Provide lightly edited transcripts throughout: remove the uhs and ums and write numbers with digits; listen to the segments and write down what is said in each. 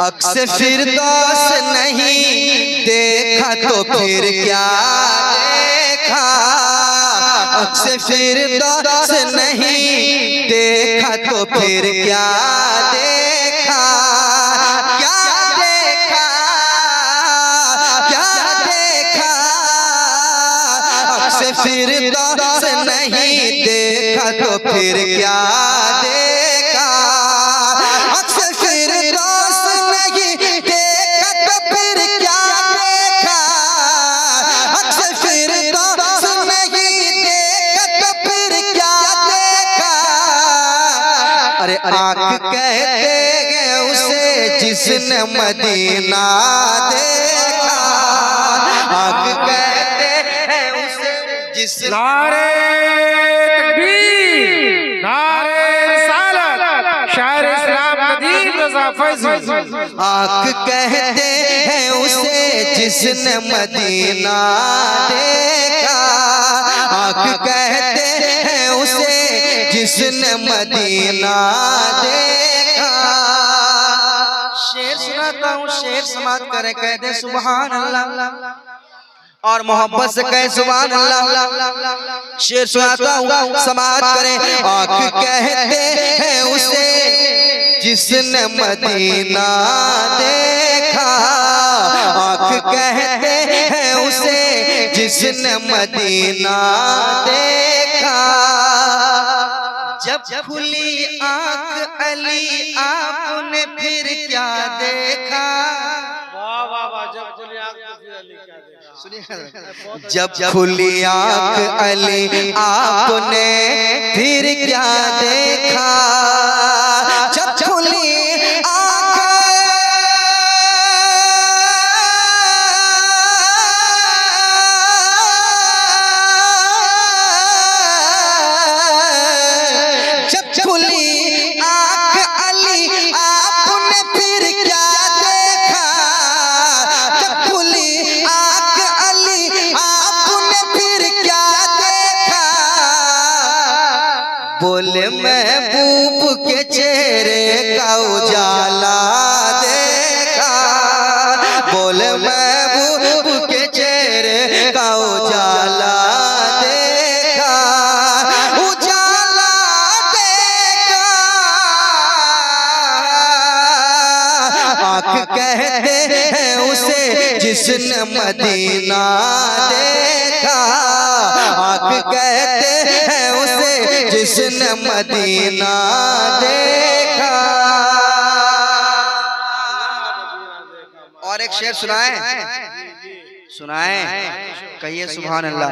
अक्स फिरदौस नहीं देखा तो फिर क्या देखा, अक्स फिरदौस नहीं देखा तो फिर क्या देखा, क्या देखा, क्या देखा, अक्स फिरदौस नहीं देखा तो फिर क्या देखा, अक्स फिरदौस नहीं देखा तो फिर क्या देखा, अक्स फिरदौस नहीं देखा तो फिर क्या देखा। अरे आँख कहते हैं उसे जिसने मदीना देखा, आँख कहते हैं उसे जिसने नारे तकबीर, नारे रिसालत, शायर इस्लाम नदीम रज़ा फैज़ी। आँख कहते हैं उसे जिसने मदीना देखा, आँख कहते हैं उसे जिसने मदीना देखा। शेर सुनाता हूँ, शेर समाप्त करे, कह दे सुभान अल्लाह और मोहब्बत से कहे सुभान अल्लाह। शेर सुनाता हूँ, समाप्त करे। आँख कहते हैं उसे जिसने मदीना देखा, आँख कहते हैं उसे जिसने मदीना देखा। जब खुली आँख अली आपने फिर क्या देखा, वाह वाह वाह, जब खुली आँख तो फिर अली क्या देखा। सुनिए, जब खुली आँख अली आपने फिर क्या देखा, जब खुली खुली आँख अली आपने फिर क्या देखा, जब खुली आँख अली आपने फिर क्या देखा। बोले महबूब के चेहरे का उजाला देखा, बोले महबूब के चेहरे का उजाला देखा, उजाला देखा। आँख कहते हैं उसे जिसने मदीना देखा, आँख कहते हैं उसे जिसने मदीना देखा। और एक शेर सुनाए, कहिए सुभान अल्लाह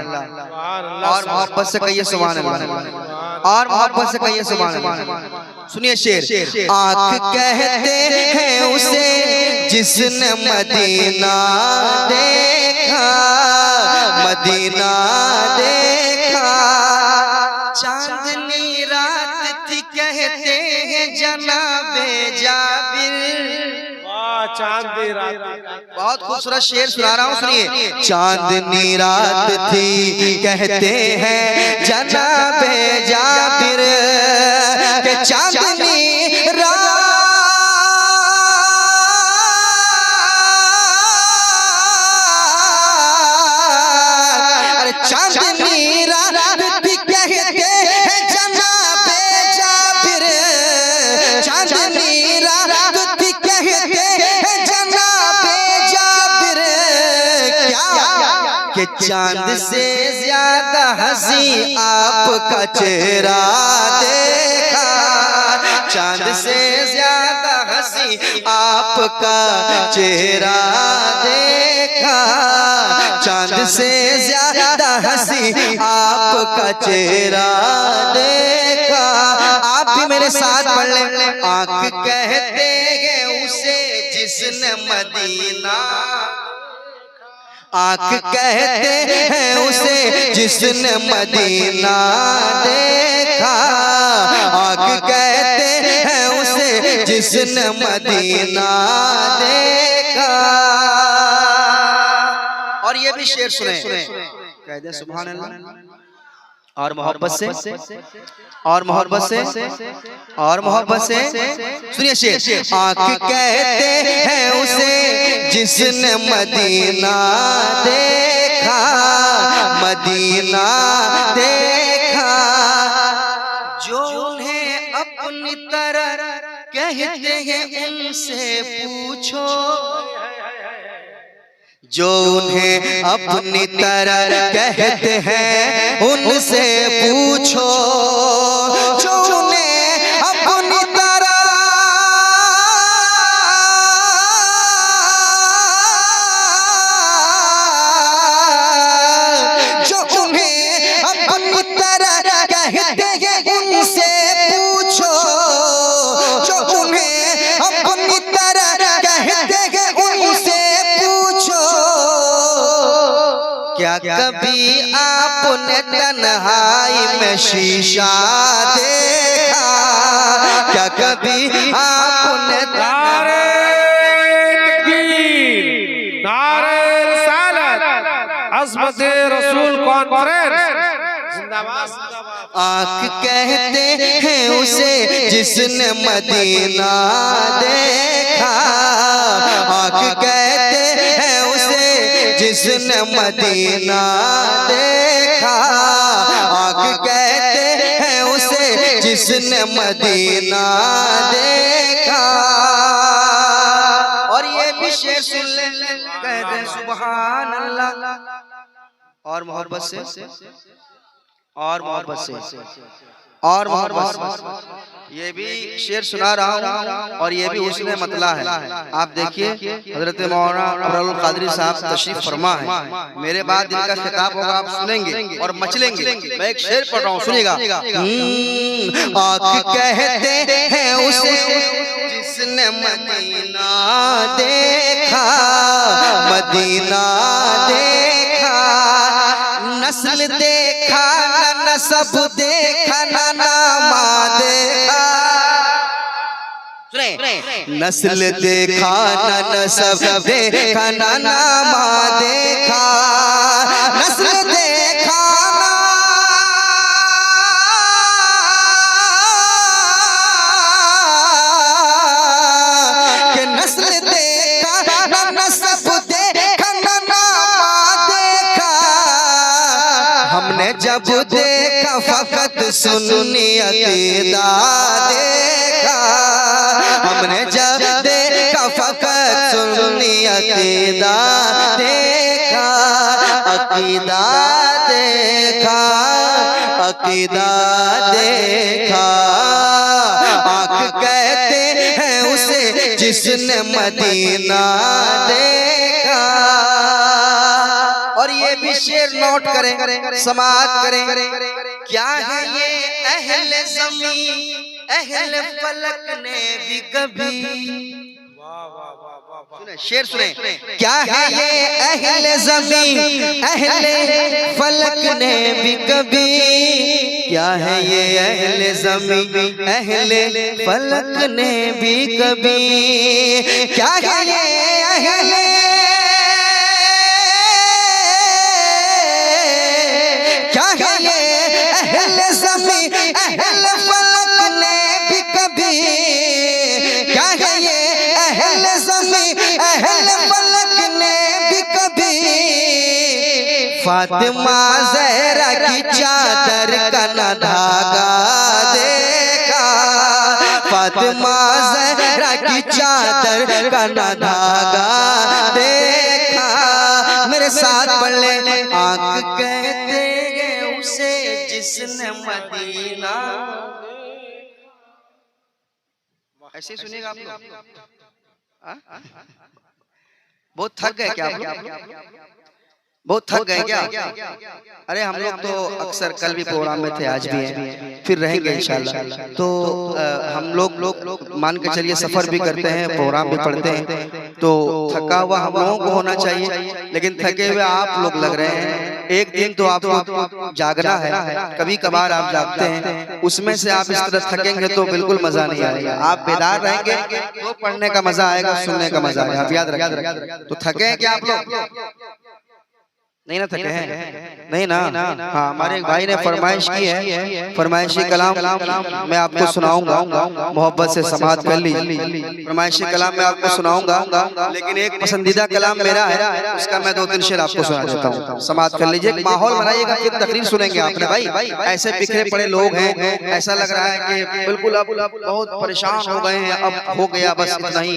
और मोहब्बत से कहिए सुभान अल्लाह और मोहब्बत से कहिए सुभान अल्लाह। सुनिए शेर, आँख कहते हैं उसे जिसने मदीना देखा, मदीना देखा। चांदनी रात थी कहते हैं जनाबे जाबिर, चांदनी रात, बहुत खूबसूरत शेर सुना रहा हूँ, सुनिए। चांदनी रात थी कहते हैं जनाबे जाबिर, के चांदनी रात, अरे चांदनी रात थी कहते हैं जनाबे जाबिर, चांदनी रात थी कहते हैं जनाबे जाबिर। क्या कि चांद से ज्यादा हंसी आपका चेहरा देखा, चांद से ज्यादा हंसी आपका चेहरा देखा, चांद से ज्यादा हंसी आपका चेहरा देखा। आप भी मेरे साथ पढ़ लें। आँख कहते हैं उसे जिसने मदीना, आँख कहते हैं उसे जिसने मदीना देखा, आँख कहते हैं उसे जिसने मदीना देखा। और ये भी शेर सुने, कह दे सुभान अल्लाह और मोहब्बत से और मोहब्बत से और मोहब्बत से। सुनिए शेर, आँख कहते जिसने मदीना देखा, मदीना देखा, जो उन्हें अपनी तरह कहते हैं उनसे पूछो, जो उन्हें अपनी तरह कहते हैं उनसे पूछो, जो उन्हें अपनी तरह, जो उन्हें अपनी तरह कहते हैं उनसे पूछो, जो उन्हें अपनी तरह कहते हैं उनसे पूछो, क्या कभी आपने तन्हाई में शीशा देखा, क्या कभी आपने नारे तकबीर, नारे रिसालत, अज़मत रसूल कॉन्फ्रेंस जिंदाबाद जिंदाबाद। आँख कहते हैं उसे जिसने मदीना देखा, आँख कहते हैं उसे जिसने मदीना देखा, आँख कहते हैं उसे जिसने मदीना देखा। और ये भी शेर सुन ले, कहते हैं सुभान अल्लाह। और मोहब्बत से, और मोहब्बत से, और मोहब्बत से ये भी शेर सुना रहा हूँ, और ये भी उसने मतला है। आप देखिए हजरत मौलाना अब्दुल कादरी साहब तशरीफ फरमा है, मेरे बाद इनका खिताब होगा, आप सुनेंगे और मचलेंगे। मैं एक शेर पढ़ रहा हूँ, सुनिएगा। आँख कहते हैं उसे जिसने मदीना देखा, मदीना देखा, नस्ल देखा न नसब देखा न नामा देखा, नस्ल देखा न नसब देखा न नामा देखा, नस्ल देखा कि नस्ल देखा न नसब देखा न नामा देखा, हमने जब देखा फकत सुन्नी अकीदा देखा, हमने जब देखा फकत सुन्नी अकीदा देखा, अकीदा देखा, अकीदा देखा। आँख कहते हैं उसे जिसने मदीना देखा। और ये भी शेर नोट करें, समाअत करें। क्या है ये अहले ज़मीं अहले फलक ने भी कभी, शेर सुने, क्या है ये अहले ज़मीं अहले फलक ने भी कभी, क्या है ये अहले ज़मीं अहले फलक ने भी कभी, क्या है ये अहले, क्या है ये अहले ज़मीं अहले फलक ने भी कभी, क्या है ये अहले ज़मीं अहले फलक ने भी कभी, फातिमा ज़हरा की चादर का न धागा देखा, फातिमा ज़हरा की चादर का न धागा देखा। मेरे साथ पढ़ ले, आँख कहते हैं उसे जिसने मदीना, ऐसे सुनिएगा आप लोग। बहुत थक गए क्या आप लोग? बहुत थक गए क्या? अरे हम लोग तो अक्सर कल भी प्रोग्राम में थे, आज भी हैं, फिर रहेंगे इंशाल्लाह। तो हम लोग मान के चलिए सफर भी करते हैं, प्रोग्राम भी पढ़ते हैं, तो थका हुआ हम लोगों को होना चाहिए, लेकिन थके हुए आप लोग लग रहे हैं। एक दिन तो आपको जागना है, कभी कभार आप जागते हैं, उसमें से आप इस तरह थकेंगे तो बिल्कुल मजा नहीं आएगा। आप बेदार रहेंगे तो पढ़ने का मजा आएगा, सुनने का मजा आएगा, आप याद रखें। तो थके हैं क्या आप लोग? नहीं ना थके हैं? नहीं ना? हाँ, हमारे एक भाई ने फरमाइश की है, फरमाइशी कलाम मैं आपको सुनाऊंगा, मोहब्बत से समाअत कर लीजिए। फरमाइशी कलाम मैं आपको सुनाऊंगा, लेकिन एक पसंदीदा कलाम मेरा है, उसका मैं 2-3 शेर आपको सुना देता हूँ। समाअत कर लीजिए, माहौल बनाइएगा, फिर तकरीर सुनेंगे आपने भाई। ऐसे बिखरे पड़े लोग हैं, ऐसा लग रहा है कि बिल्कुल अब बहुत परेशान हो गए हैं, अब हो गया बस इतना ही।